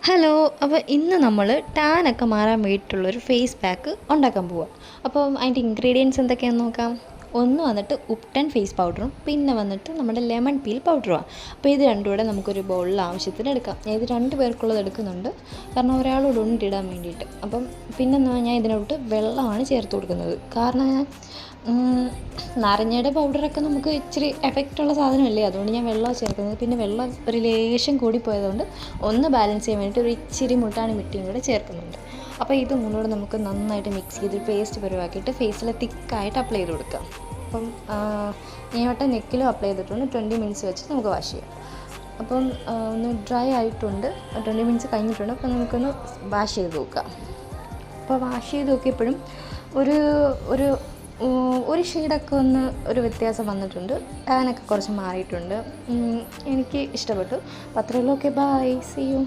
Hello. അപ്പോൾ ഇന്ന് നമ്മൾ ടാനൊക്കെ മാറാൻ വേണ്ടിയിട്ടുള്ളൊരു ഫേസ് പാക്ക് ഉണ്ടാക്കാൻ പോവുക. അപ്പം അതിൻ്റെ ഇൻഗ്രീഡിയൻസ് എന്തൊക്കെയാണെന്ന് നോക്കാം. ഒന്ന് വന്നിട്ട് ഉപ്ടൻ ഫേസ് പൗഡറും പിന്നെ വന്നിട്ട് നമ്മുടെ ലെമൺ പീൽ പൗഡറുമാണ്. അപ്പോൾ ഇത് രണ്ടും കൂടെ നമുക്കൊരു ബൗളിൽ ആവശ്യത്തിന് എടുക്കാം. ഞാൻ ഇത് 2 പേർക്കുള്ളത് എടുക്കുന്നുണ്ട്, കാരണം ഒരാളോട് ഉണ്ടിടാൻ വേണ്ടിയിട്ട്. അപ്പം പിന്നെ ഞാൻ ഇതിനോട്ട് വെള്ളമാണ് ചേർത്ത് കൊടുക്കുന്നത്. കാരണം നാരങ്ങയുടെ പൗഡറൊക്കെ നമുക്ക് ഇച്ചിരി എഫക്റ്റുള്ള സാധനമല്ലേ, അതുകൊണ്ട് ഞാൻ വെള്ളമാണ് ചേർക്കുന്നത്. പിന്നെ വെള്ളം ഒരു ലേശം കൂടിപ്പോയതുകൊണ്ട് ഒന്ന് ബാലൻസ് ചെയ്യാൻ വേണ്ടിയിട്ട് ഒരു ഇച്ചിരി മുട്ടാണി മിട്ടിയും കൂടെ ചേർക്കുന്നുണ്ട്. അപ്പോൾ ഇത് മൂന്നൂടെ നമുക്ക് നന്നായിട്ട് മിക്സ് ചെയ്ത് പേസ്റ്റ് പരുവാക്കിയിട്ട് ഫേസിൽ തിക്കായിട്ട് അപ്ലൈ ചെയ്ത് കൊടുക്കാം. അപ്പം ഞാൻ നെക്കിലും അപ്ലൈ ചെയ്തിട്ടുണ്ട്. 20 മിനിറ്റ്സ് വെച്ച് നമുക്ക് വാഷ് ചെയ്യാം. അപ്പം ഒന്ന് ഡ്രൈ ആയിട്ടുണ്ട്, 20 മിനിറ്റ്സ് കഴിഞ്ഞിട്ടുണ്ട്. അപ്പം നമുക്കൊന്ന് വാഷ് ചെയ്ത് നോക്കാം. അപ്പോൾ വാഷ് ചെയ്ത് നോക്കിയപ്പോഴും ഒരു ഒരു ഒരു ഷെയ്ഡൊക്കെ ഒന്ന് ഒരു വ്യത്യാസം വന്നിട്ടുണ്ട്. ടാനൊക്കെ കുറച്ച് മാറിയിട്ടുണ്ട്. എനിക്ക് ഇഷ്ടപ്പെട്ടു. അപ്പോൾ അത്രയുള്ളൂ. Okay, bye, see U.